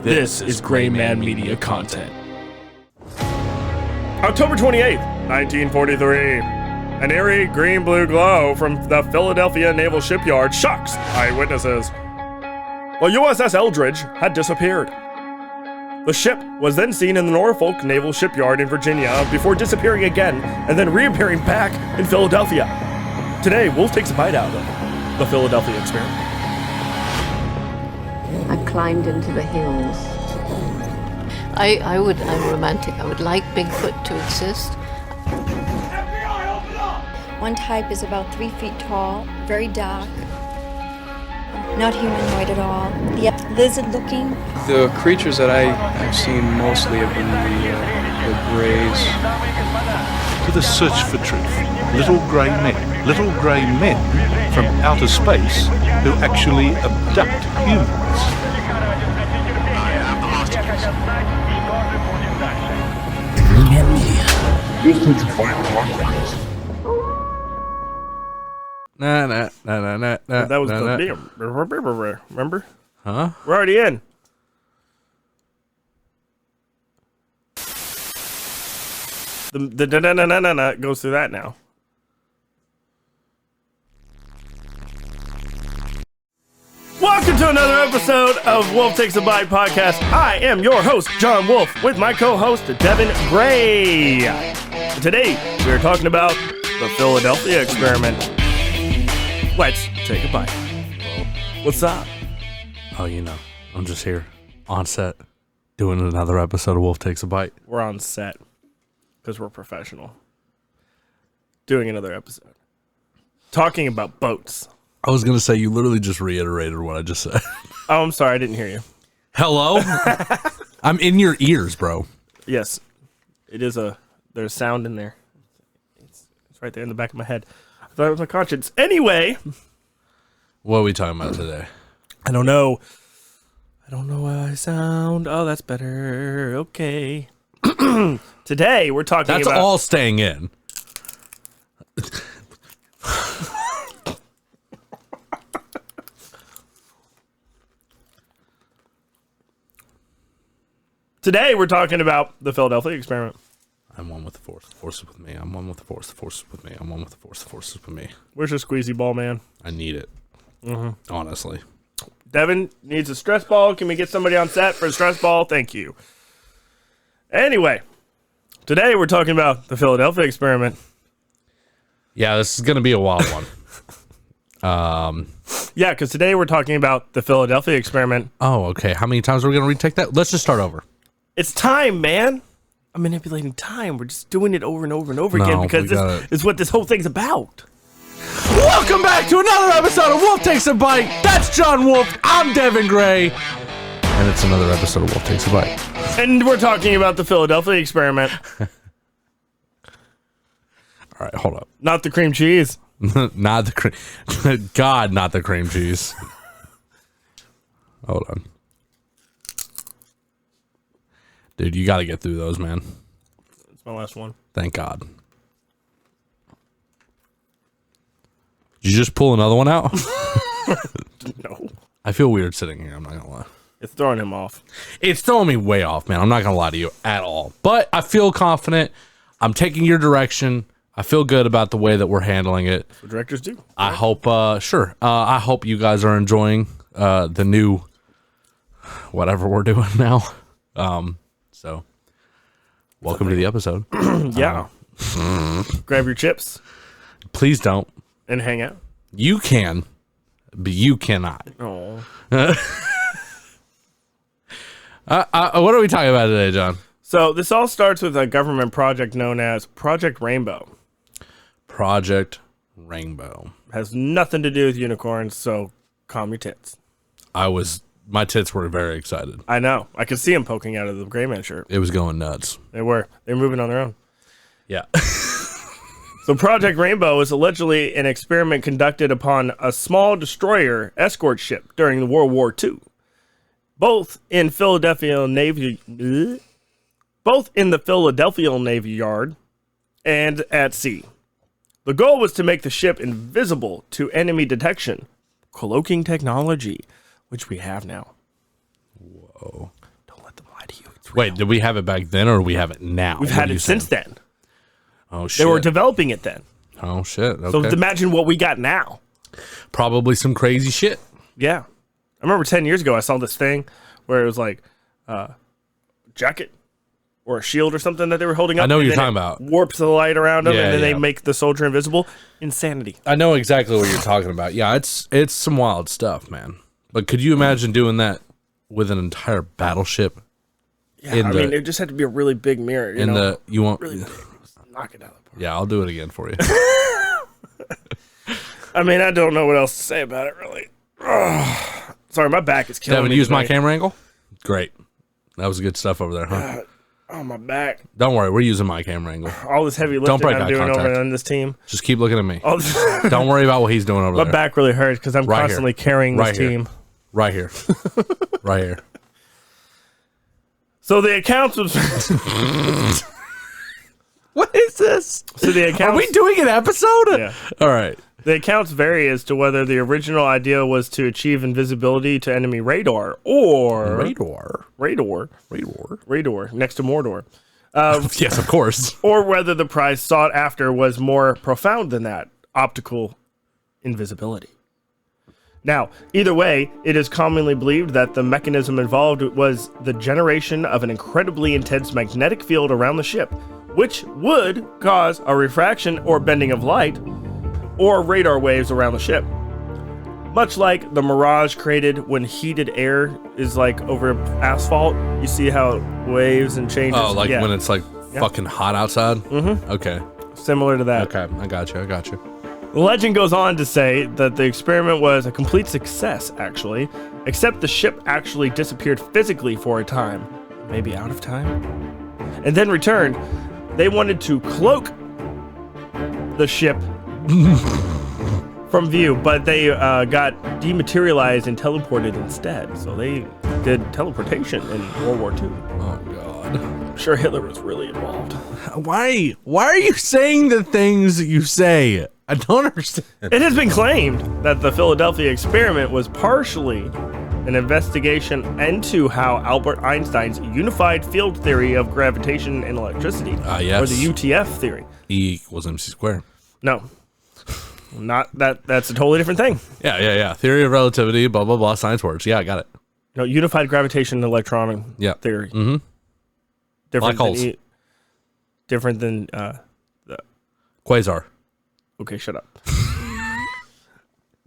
This is Gray Man Media content. October 28th, 1943. An eerie green-blue glow from the Philadelphia Naval Shipyard shocks eyewitnesses. The USS Eldridge had disappeared. The ship was then seen in the Norfolk Naval Shipyard in Virginia before disappearing again and then reappearing back in Philadelphia. Today, Wolf takes a bite out of the Philadelphia experiment. I climbed into the hills. I'm romantic. I would like Bigfoot to exist. One type is about 3 feet tall, very dark, not humanoid at all. The lizard-looking. The creatures that I've seen mostly have been the greys. To the search for truth. Little grey men from outer space who actually abduct humans. Nah. That was the remember? Huh? We're already in. The goes through that now. Welcome to another episode of Wolf Takes a Bite podcast. I am your host, John Wolf, with my co-host, Devin Gray. Today, we are talking about the Philadelphia experiment. Let's take a bite. What's up? Oh, you know, I'm just here on set doing another episode of Wolf Takes a Bite. We're on set because we're professional. Doing another episode. Talking about boats. I was going to say, you literally just reiterated what I just said. Oh, I'm sorry. I didn't hear you. Hello? I'm in your ears, bro. Yes. There's sound in there. It's right there in the back of my head. I thought it was my conscience. Anyway. What are we talking about today? I don't know how I sound. Oh, that's better. Okay. Today, we're talking That's about... all staying in. Today, we're talking about the Philadelphia experiment. I'm one with the force. The force is with me. I'm one with the force. The force is with me. I'm one with the force. The force is with me. Where's your squeezy ball, man? I need it. Honestly. Devin needs a stress ball. Can we get somebody on set for a stress ball? Thank you. Anyway, today we're talking about the Philadelphia experiment. Yeah, this is going to be a wild one. Yeah, because today we're talking about the Philadelphia experiment. Oh, okay. How many times are we going to retake that? Let's just start over. It's time, man. I'm manipulating time. We're just doing it over and over and over again because this is what this whole thing's about. Welcome back to another episode of Wolf Takes a Bite. That's John Wolf. I'm Devin Gray. And it's another episode of Wolf Takes a Bite. And we're talking about the Philadelphia experiment. All right, hold up. Not the cream cheese. Not the cream. God, not the cream cheese. Hold on. Dude, you got to get through those, man. That's my last one. Thank God. Did you just pull another one out? No. I feel weird sitting here. I'm not going to lie. It's throwing him off. It's throwing me way off, man. I'm not going to lie to you at all. But I feel confident. I'm taking your direction. I feel good about the way that we're handling it. That's what directors do. I hope, sure. I hope you guys are enjoying the new whatever we're doing now. So, welcome to the episode. Yeah. Grab your chips Please don't. and hang out. You can, but you cannot. Oh. What are we talking about today, John? So this all starts with a government project known as Project Rainbow. Project Rainbow. Has nothing to do with unicorns, so calm your tits. My tits were very excited. I know. I could see them poking out of the Gray Man shirt. It was going nuts. They were moving on their own. Yeah. So Project Rainbow is allegedly an experiment conducted upon a small destroyer escort ship during World War II. Both in the Philadelphia Navy Yard and at sea. The goal was to make the ship invisible to enemy detection, cloaking technology, which we have now. Whoa. Wait, did we have it back then or do we have it now? We've had it since then. Oh, shit. They were developing it then. Oh, shit. Okay. So imagine what we got now. Probably some crazy shit. Yeah. I remember 10 years ago, I saw this thing where it was like a jacket or a shield or something that they were holding up. I know what you're then talking it about. Warps the light around them, Yeah, and then yeah. they make the soldier invisible. Insanity. I know exactly what you're talking about. Yeah, it's some wild stuff, man. But could you imagine doing that with an entire battleship? Yeah, I mean, it just had to be a really big mirror. You want really big. Knock it out of the park. Yeah, I'll do it again for you. I mean, I don't know what else to say about it, really. Ugh. Sorry, my back is killing me. Devin, use my today. camera angle? Great. That was good stuff over there, huh? Oh, my back. Don't worry, we're using my camera angle. All this heavy lifting break I'm eye doing over contact. on this team. Just keep looking at me. All this Don't worry about what he's doing over my there. back really hurts because I'm Right here. constantly carrying this Right here. team. Right here. Right here. So the accounts was... What is this? So the accounts... Are we doing an episode? Yeah. All right. The accounts vary as to whether the original idea was to achieve invisibility to enemy radar or... Radar next to Mordor. Yes, of course. Or whether the prize sought after was more profound than that, optical invisibility. Now, either way, it is commonly believed that the mechanism involved was the generation of an incredibly intense magnetic field around the ship, which would cause a refraction or bending of light or radar waves around the ship. Much like the mirage created when heated air is like over asphalt, you see how it waves and changes. Oh, like Yeah. when it's like fucking hot outside? Mm-hmm. Okay. Similar to that. Okay. I got you. The legend goes on to say that the experiment was a complete success, actually, except the ship actually disappeared physically for a time, maybe out of time, and then returned. They wanted to cloak the ship from view, but they got dematerialized and teleported instead. So they did teleportation in World War II. Oh, God. I'm sure Hitler was really involved. Why are you saying the things that you say? I don't understand. It has been claimed that the Philadelphia experiment was partially an investigation into how Albert Einstein's unified field theory of gravitation and electricity, yes. or the UTF theory. E equals MC squared. No, not that. That's a totally different thing. Yeah. Theory of relativity, blah, blah, blah, science words. Yeah, I got it. No, unified gravitation and electron theory. Mm-hmm. Different Black than holes. different than Quasar. Okay, shut up.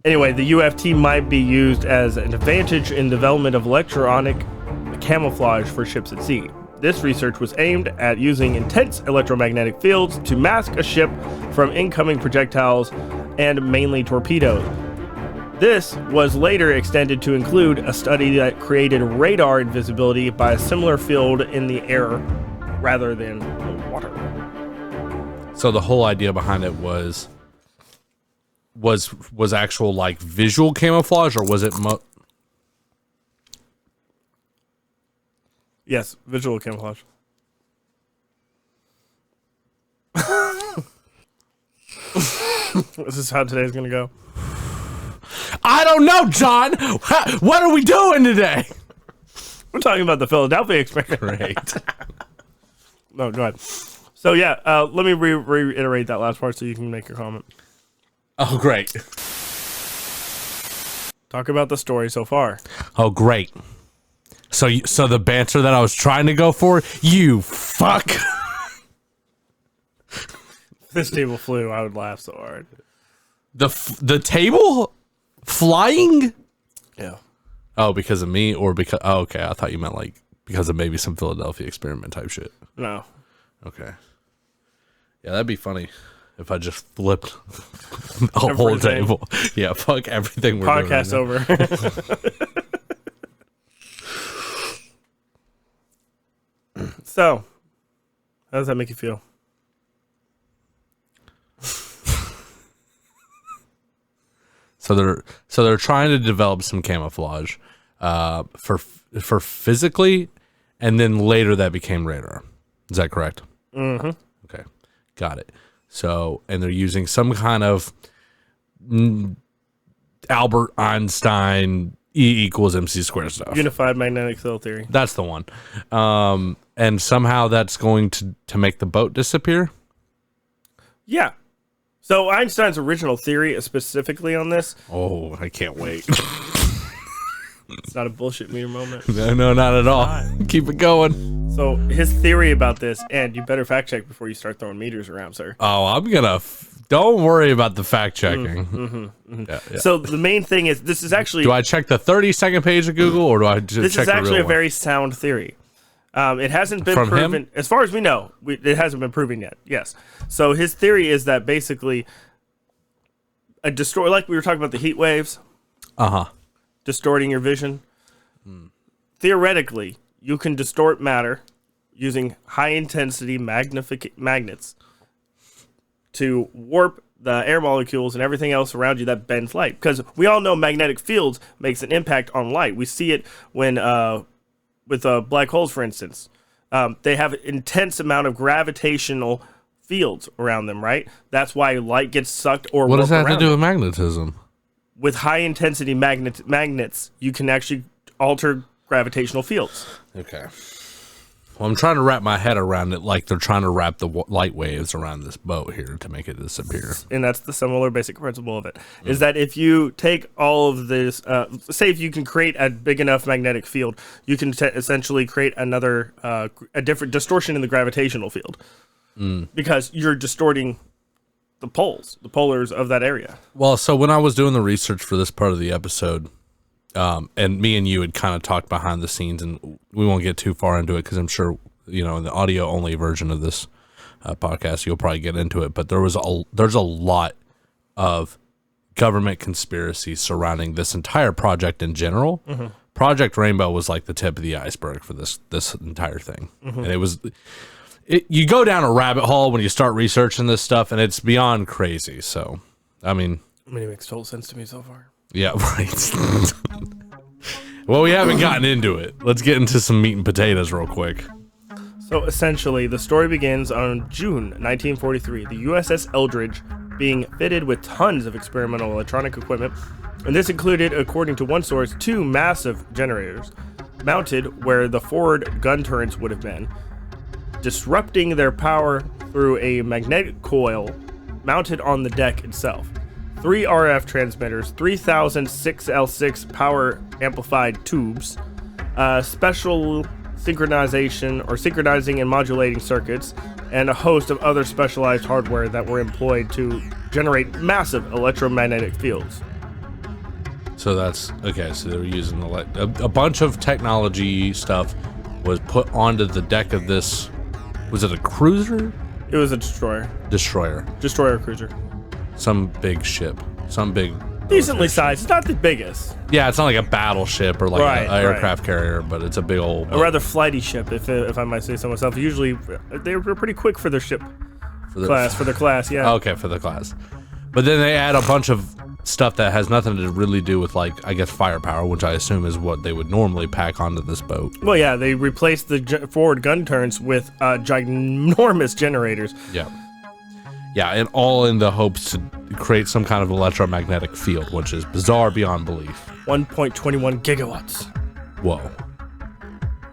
Anyway, the UFT might be used as an advantage in development of electronic camouflage for ships at sea. This research was aimed at using intense electromagnetic fields to mask a ship from incoming projectiles and mainly torpedoes. This was later extended to include a study that created radar invisibility by a similar field in the air rather than the water. So the whole idea behind it was actual like visual camouflage, or was it Yes, visual camouflage. This is how today's gonna go. I don't know, John. What are we doing today? We're talking about the Philadelphia experiment. Great. No, go ahead. So yeah, let me reiterate that last part so you can make your comment. Oh, great. Talk about the story so far. Oh, great. So the banter that I was trying to go for, you fuck. If this table flew, I would laugh so hard. The table flying? Yeah. Oh, because of me, or because? Oh, okay. I thought you meant like because of maybe some Philadelphia experiment type shit. No. Okay. Yeah, that'd be funny if I just flipped a whole table. Yeah, fuck everything we're doing. Podcast over. So, how does that make you feel? So they're trying to develop some camouflage for physically, and then later that became radar. Is that correct? Mm-hmm. Okay, got it. So, and they're using some kind of Albert Einstein E equals MC squared stuff. Unified magnetic field theory. That's the one. And somehow that's going to make the boat disappear? Yeah. So Einstein's original theory specifically on this. Oh, I can't wait. It's not a bullshit meter moment. No, not at all. Keep it going. So his theory about this, and you better fact check before you start throwing meters around, sir. Oh, I'm gonna. Don't worry about the fact checking. Yeah. So the main thing is, this is actually. Do I check the 30-second page of Google, or do I just This check is actually the real a very sound theory. It hasn't been From proven, him? as far as we know. It hasn't been proven yet. Yes. So his theory is that basically a destroy, like we were talking about the heat waves, distorting your vision. Theoretically, you can distort matter using high intensity magnets to warp the air molecules and everything else around you that bends light. Because we all know magnetic fields makes an impact on light. We see it when with black holes, for instance. They have an intense amount of gravitational fields around them, right? That's why light gets sucked or What does that warped have to do around with magnetism? with high intensity magnets, you can actually alter gravitational fields. Okay. Well, I'm trying to wrap my head around it like they're trying to wrap the light waves around this boat here to make it disappear. And that's the similar basic principle of it, is that if you take all of this, say if you can create a big enough magnetic field, you can essentially create another, a different distortion in the gravitational field. Because you're distorting the polars of that area. Well, so when I was doing the research for this part of the episode, and me and you had kind of talked behind the scenes, and we won't get too far into it because I'm sure, in the audio only version of this podcast, you'll probably get into it. But there's a lot of government conspiracies surrounding this entire project in general. Project Rainbow was like the tip of the iceberg for this entire thing, and it was. You go down a rabbit hole when you start researching this stuff, and it's beyond crazy. So, I mean, it makes total sense to me so far. Yeah, right. Well, we haven't gotten into it. Let's get into some meat and potatoes real quick. So essentially, the story begins on June 1943, the USS Eldridge being fitted with tons of experimental electronic equipment, and this included, according to one source, 2 massive generators mounted where the forward gun turrets would have been, disrupting their power through a magnetic coil mounted on the deck itself. 3 RF transmitters, 3,000 6L6 power amplified tubes, special synchronizing and modulating circuits, and a host of other specialized hardware that were employed to generate massive electromagnetic fields. So that's okay. So they were using a bunch of technology stuff was put onto the deck of this. Was it a cruiser? It was a destroyer. Destroyer cruiser. Some big ship. Some big. Decently sized. It's not the biggest. Yeah, it's not like a battleship or like Right, an aircraft carrier, but it's a big old. A rather flighty ship, if I might say so myself. Usually, they were pretty quick for their ship for their class, yeah. Okay, for the class. But then they add a bunch of stuff that has nothing to really do with, like, I guess, firepower, which I assume is what they would normally pack onto this boat. Well, yeah, they replaced the forward gun turrets with ginormous generators. Yeah. Yeah, and all in the hopes to create some kind of electromagnetic field, which is bizarre beyond belief. 1.21 gigawatts. Whoa.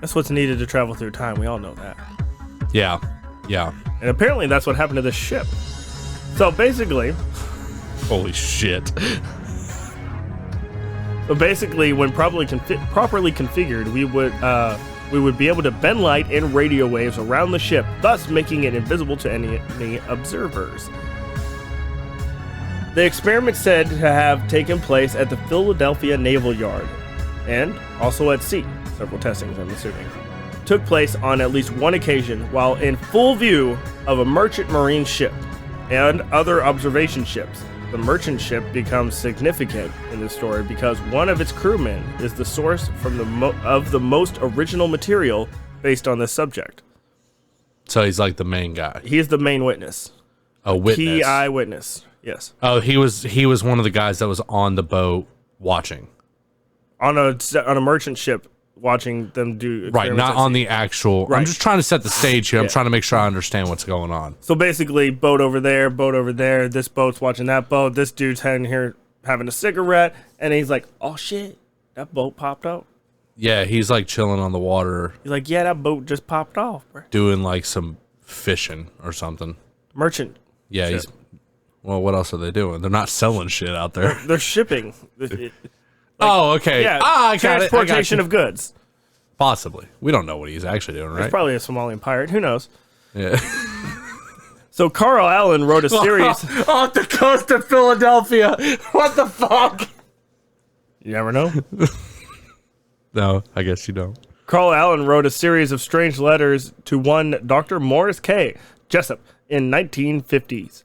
That's what's needed to travel through time. We all know that. Yeah. And apparently that's what happened to this ship. So basically... Holy shit. So basically, when properly configured, we would be able to bend light and radio waves around the ship, thus making it invisible to any observers. The experiment said to have taken place at the Philadelphia Naval Yard, and also at sea. Several testings, I'm assuming. Took place on at least one occasion while in full view of a merchant marine ship and other observation ships. The merchant ship becomes significant in this story because one of its crewmen is the source from the most original material based on this subject. So he's like the main guy. He is the main witness. A witness. Key eyewitness. Yes. Oh, he was one of the guys that was on the boat watching. On a merchant ship, watching them do experiments. Right, not on the actual. Right. I'm just trying to set the stage here. I'm Yeah. trying to make sure I understand what's going on. So basically, boat over there, this boat's watching that boat, this dude's heading here having a cigarette, and he's like, oh shit, that boat popped out. Yeah, he's like chilling on the water, He's like, yeah, that boat just popped off, bro. doing like some fishing or something. Merchant. Yeah, ship. he's. Well, what else are they doing? They're not selling shit out there. They're shipping. Oh, okay. Yeah, I got it. transportation of goods. Possibly. We don't know what he's actually doing, It's right? probably a Somalian pirate. Who knows? Yeah. So Carl Allen wrote a series. Off the coast of Philadelphia. What the fuck? You never know. No, I guess you don't. Carl Allen wrote a series of strange letters to one Dr. Morris K. Jessup in 1950s,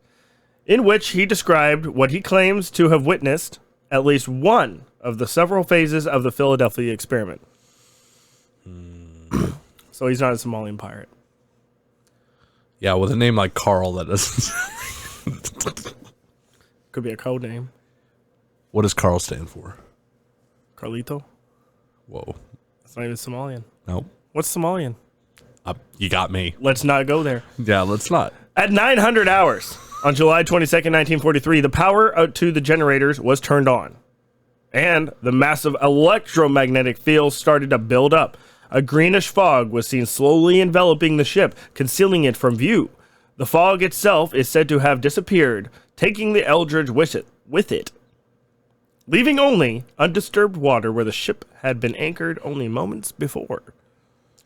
in which he described what he claims to have witnessed at least one of the several phases of the Philadelphia experiment. So he's not a Somalian pirate. Yeah, with a name like Carl, that doesn't. Could be a code name. What does Carl stand for? Carlito. Whoa. That's not even Somalian. Nope. What's Somalian? You got me. Let's not go there. Yeah, let's not. At 900 hours on July 22nd, 1943, the power out to the generators was turned on, and the massive electromagnetic field started to build up. A greenish fog was seen slowly enveloping the ship, concealing it from view. The fog itself is said to have disappeared, taking the Eldridge with it, leaving only undisturbed water where the ship had been anchored only moments before.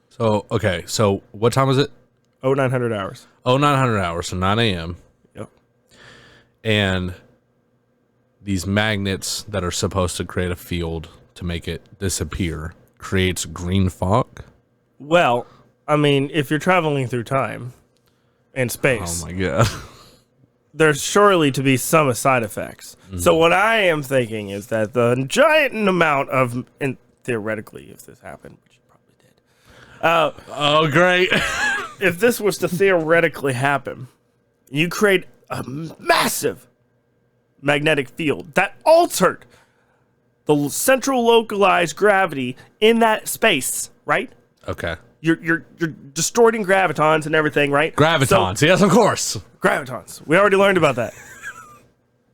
So, okay. So, what time was it? 900 hours. 900 hours, so 9 a.m. Yep. And these magnets that are supposed to create a field to make it disappear creates green fog? Well, I mean, if you're traveling through time and space, Oh my god. there's surely to be some side effects. So what I am thinking is that the giant amount of, and theoretically, if this happened, which it probably did, Oh, great. if this was to theoretically happen, you create a massive magnetic field that altered the central localized gravity in that space, right? Okay. You're distorting gravitons and everything, right? Gravitons. Yes, of course. Gravitons. We already learned about that.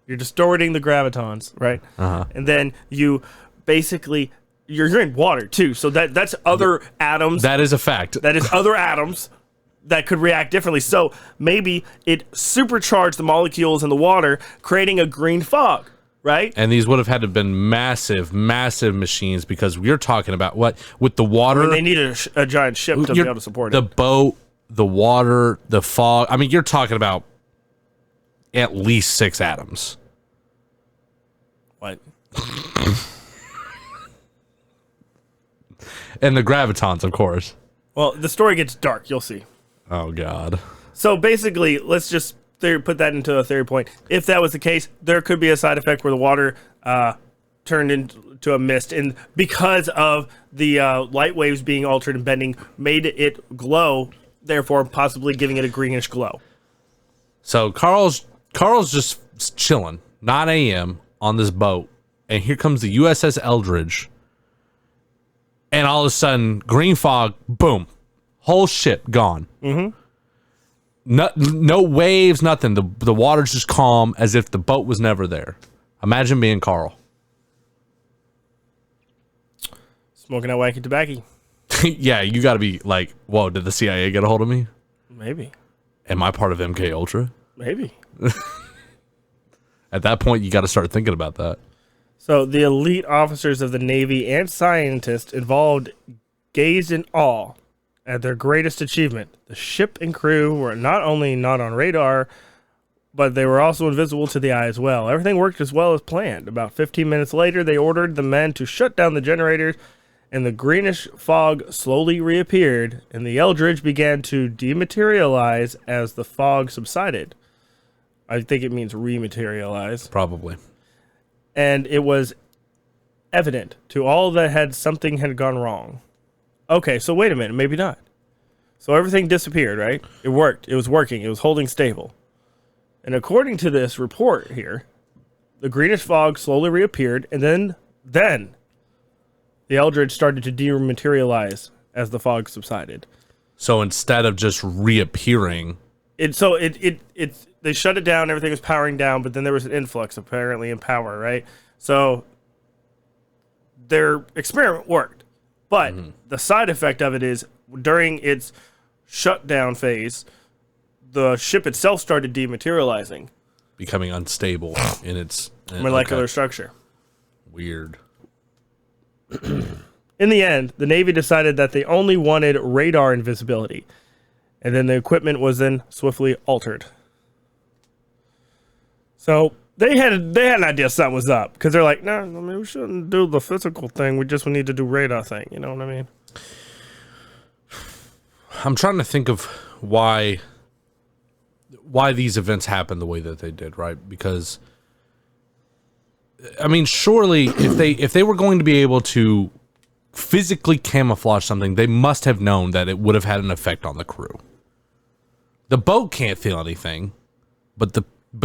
You're distorting the gravitons, right? Uh-huh. And then you basically you're in water too, so that's other atoms. That is a fact. That is other atoms that could react differently. So maybe it supercharged the molecules in the water, creating a green fog, right? And these would have had to have been massive, massive machines because we're talking about what with the water. I mean, they needed a giant ship to be able to support the it. boat, the water, the fog. I mean, you're talking about at least 6 atoms. What? And the gravitons, of course. Well, the story gets dark. You'll see. Oh God. So basically, let's just put that into a theory point. If that was the case, there could be a side effect where the water turned into a mist, and because of the light waves being altered and bending, made it glow, therefore possibly giving it a greenish glow. So Carl's just chilling, 9 a.m. on this boat, and here comes the USS Eldridge, and all of a sudden, green fog, boom, whole ship gone. Mm-hmm. No waves, nothing. The water's just calm, as if the boat was never there. Imagine being Carl. Smoking that wacky tobacco. Yeah, you got to be like, whoa, did the CIA get a hold of me? Maybe. Am I part of MK Ultra? Maybe. At that point, you got to start thinking about that. So the elite officers of the Navy and scientists involved gazed in awe at their greatest achievement. The ship and crew were not only not on radar, but they were also invisible to the eye as well. Everything worked as well as planned. About 15 minutes later, they ordered the men to shut down the generators, and the greenish fog slowly reappeared, and the Eldridge began to dematerialize as the fog subsided. I think it means rematerialize. Probably. And it was evident to all that something had gone wrong. Okay, so wait a minute, maybe not. So everything disappeared, right? It worked. It was working. It was holding stable. And according to this report here, the greenish fog slowly reappeared, and then the Eldridge started to dematerialize as the fog subsided. So instead of just reappearing, They shut it down, everything was powering down, but then there was an influx apparently in power, right? So their experiment worked. But the side effect of it is during its shutdown phase, the ship itself started dematerializing. Becoming unstable in its Molecular structure. Weird. In the end, the Navy decided that they only wanted radar invisibility, and then the equipment was then swiftly altered. So they had an idea something was up, because they're like, no, I mean, we shouldn't do the physical thing. We just need to do radar thing. You know what I mean? I'm trying to think of why these events happened the way that they did, right? Because I mean, surely if they were going to be able to physically camouflage something, they must have known that it would have had an effect on the crew. The boat can't feel anything, but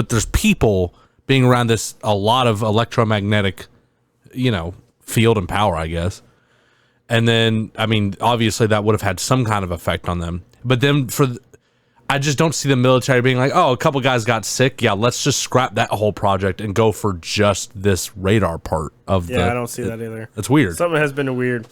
there's people being around this, a lot of electromagnetic, field and power, I guess. And then, I mean, obviously that would have had some kind of effect on them. But then I just don't see the military being like, oh, a couple guys got sick. Yeah, let's just scrap that whole project and go for just this radar part of I don't see that either. It's weird. Something has been weird.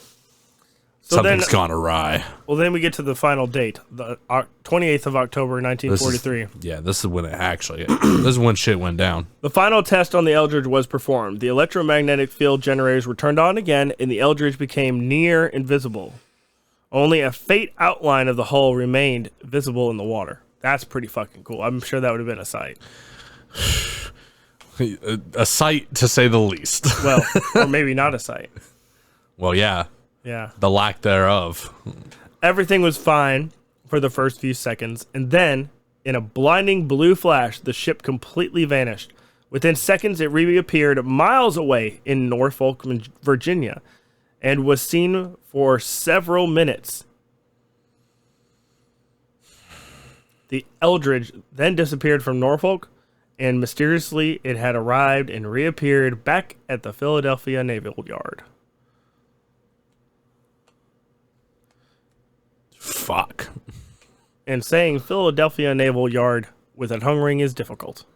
So Something's gone awry. Well, then we get to the final date, the 28th of October, 1943. This is when this is when shit went down. The final test on the Eldridge was performed. The electromagnetic field generators were turned on again, and the Eldridge became near invisible. Only a faint outline of the hull remained visible in the water. That's pretty fucking cool. I'm sure that would have been a sight. A sight, to say the least. Well, or maybe not a sight. Well, yeah. Yeah. The lack thereof. Everything was fine for the first few seconds, and then, in a blinding blue flash, the ship completely vanished. Within seconds, it reappeared miles away in Norfolk, Virginia, and was seen for several minutes. The Eldridge then disappeared from Norfolk, and mysteriously it had arrived and reappeared back at the Philadelphia Naval Yard. Fuck. And saying Philadelphia Naval Yard with a tongue ring is difficult.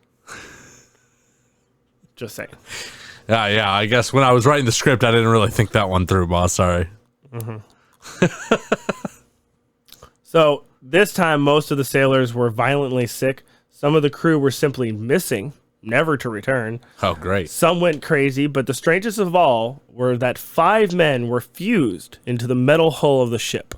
Just saying. Yeah, I guess when I was writing the script, I didn't really think that one through, boss. Sorry. So, this time, most of the sailors were violently sick. Some of the crew were simply missing, never to return. Oh, great. Some went crazy, but the strangest of all were that 5 men were fused into the metal hull of the ship.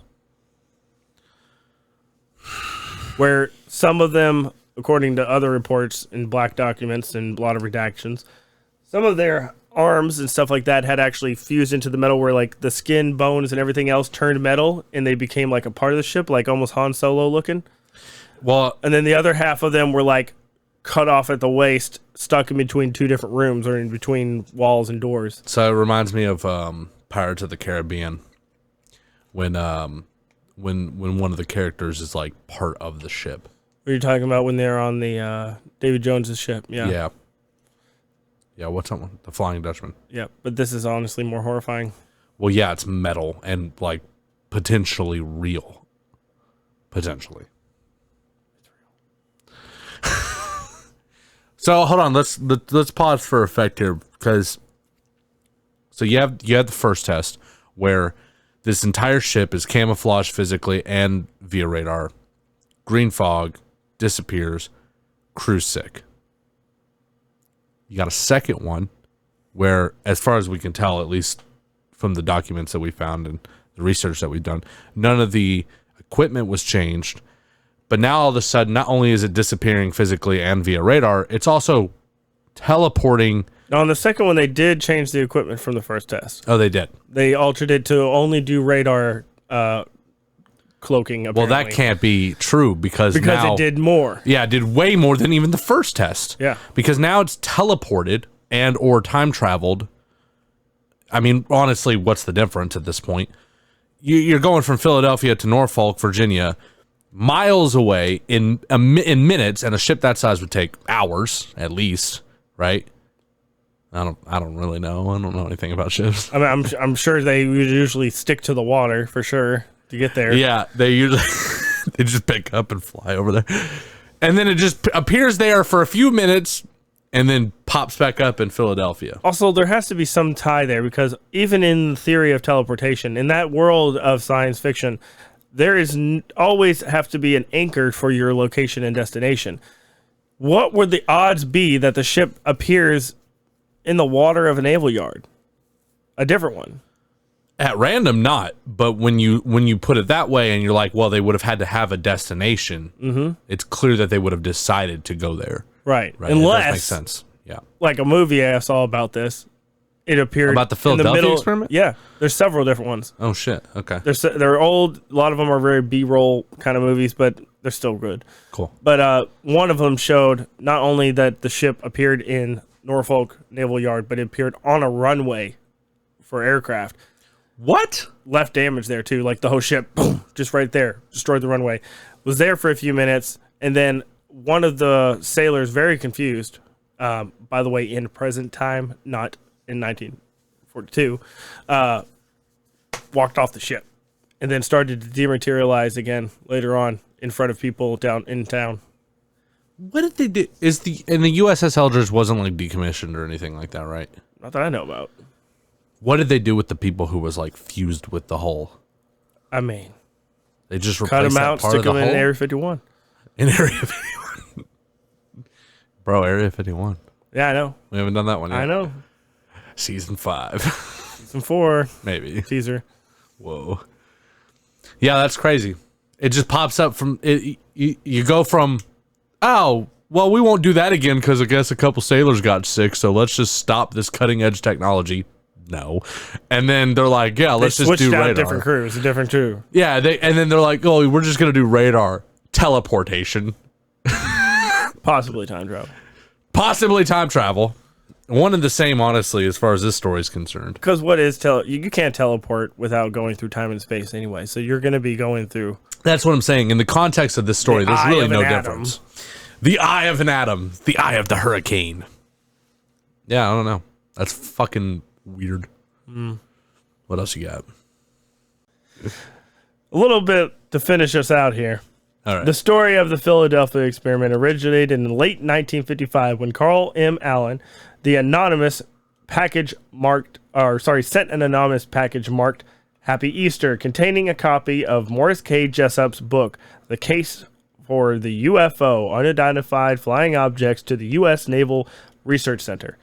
Where some of them, according to other reports in black documents and a lot of redactions, some of their arms and stuff like that had actually fused into the metal, where like the skin, bones, and everything else turned metal, and they became like a part of the ship, like almost Han Solo looking. Well, and then the other half of them were like cut off at the waist, stuck in between 2 different rooms or in between walls and doors. So it reminds me of Pirates of the Caribbean, when one of the characters is like part of the ship. What are you talking about when they're on the David Jones's ship? Yeah. Yeah, what's that one? The Flying Dutchman. Yeah, but this is honestly more horrifying. Well, yeah, it's metal and like potentially real. Potentially. It's real. So hold on, let's pause for effect here, because you have the first test where this entire ship is camouflaged physically and via radar. Green fog, disappears, crew sick. You got a second one where, as far as we can tell, at least from the documents that we found and the research that we've done, none of the equipment was changed. But now all of a sudden, not only is it disappearing physically and via radar, it's also teleporting. Now, on the second one, they did change the equipment from the first test. Oh, they did. They altered it to only do radar cloaking, apparently. Well, that can't be true because now, it did more. Yeah, it did way more than even the first test. Yeah. Because now it's teleported and or time traveled. I mean, honestly, what's the difference at this point? You're going from Philadelphia to Norfolk, Virginia, miles away in minutes, and a ship that size would take hours at least, right? I don't really know. I don't know anything about ships. I mean, I'm sure they usually stick to the water for sure to get there. Yeah, they usually they just pick up and fly over there, and then it just appears there for a few minutes, and then pops back up in Philadelphia. Also, there has to be some tie there because even in the theory of teleportation, in that world of science fiction, there is always have to be an anchor for your location and destination. What would the odds be that the ship appears in the water of a naval yard? A different one. At random, not. But when you put it that way and you're like, well, they would have had to have a destination, it's clear that they would have decided to go there. Right. Right. Unless, it does make sense. Yeah. like a movie I saw about this, it appeared About the in Philadelphia middle, experiment? Yeah. There's several different ones. Oh, shit. Okay. They're old. A lot of them are very B-roll kind of movies, but they're still good. Cool. But one of them showed not only that the ship appeared in Norfolk Naval Yard, but it appeared on a runway for aircraft. What? Left damage there too, like the whole ship, boom, just right there, destroyed the runway. Was there for a few minutes, and then one of the sailors, very confused, by the way, in present time, not in 1942, walked off the ship, and then started to dematerialize again later on in front of people down in town. What did they do? And the USS Eldridge wasn't like decommissioned or anything like that, right? Not that I know about. What did they do with the people who was like fused with the hull? I mean, They just cut replaced them that out, part stick of the them in hull? Area 51. In Area 51. Bro, Area 51. Yeah, I know. We haven't done that one yet. I know. Season 5. Season 4 Maybe. teaser. Whoa. Yeah, that's crazy. It just pops up from it. You go from, oh, well, we won't do that again because I guess a couple sailors got sick, so let's just stop this cutting edge technology. No. And then they're like, yeah, let's just do switched out radar. different crews, a different crew. Yeah, and then they're like, oh, we're just going to do radar. Teleportation. Possibly time travel. Possibly time travel. One and the same, honestly, as far as this story is concerned. Because what is you can't teleport without going through time and space anyway. So you're going to be going through. That's what I'm saying. In the context of this story, The there's eye really of no an difference. The eye of an atom. The eye of the hurricane. Yeah, I don't know. That's fucking weird. What else you got? A little bit to finish us out here. All right. The story of the Philadelphia experiment originated in late 1955 when Carl M. Allen, sent an anonymous package marked Happy Easter containing a copy of Morris K. Jessup's book, The Case for the UFO, Unidentified Flying Objects, to the U.S. Naval Research Center.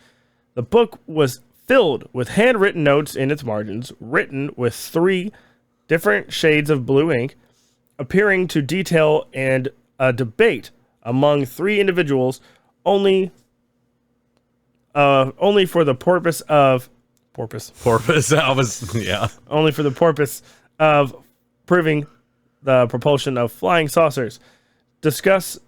The book was filled with handwritten notes in its margins, written with 3 different shades of blue ink, appearing to detail and a debate among 3 individuals only for the purpose of only for the purpose of proving the propulsion of flying saucers, discuss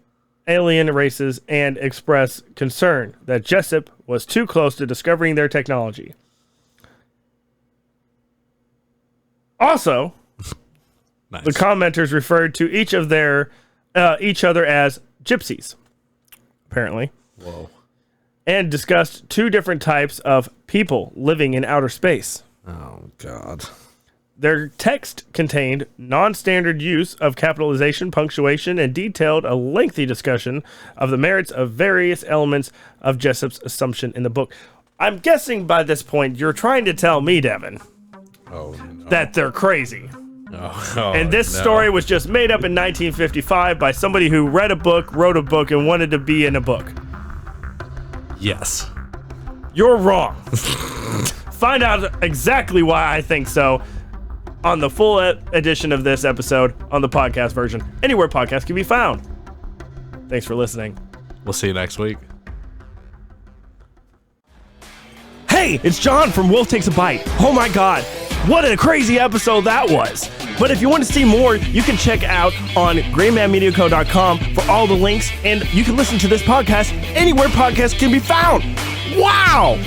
alien races, and express concern that Jessup was too close to discovering their technology. Also, Nice. the commenters referred to each other as gypsies, apparently. Whoa. And discussed 2 different types of people living in outer space. Oh, God. Their text contained non-standard use of capitalization, punctuation, and detailed a lengthy discussion of the merits of various elements of Jessup's assumption in the book. I'm guessing by this point you're trying to tell me, Devin, that they're crazy. And this story was just made up in 1955 by somebody who read a book, wrote a book, and wanted to be in a book. Yes. You're wrong. Find out exactly why I think so on the full edition of this episode on the podcast version, anywhere podcasts can be found. Thanks for listening. We'll see you next week. Hey, it's John from Wolf Takes a Bite. Oh my God, what a crazy episode that was. But if you want to see more, you can check out on graymanmediaco.com for all the links, and you can listen to this podcast anywhere podcasts can be found. Wow!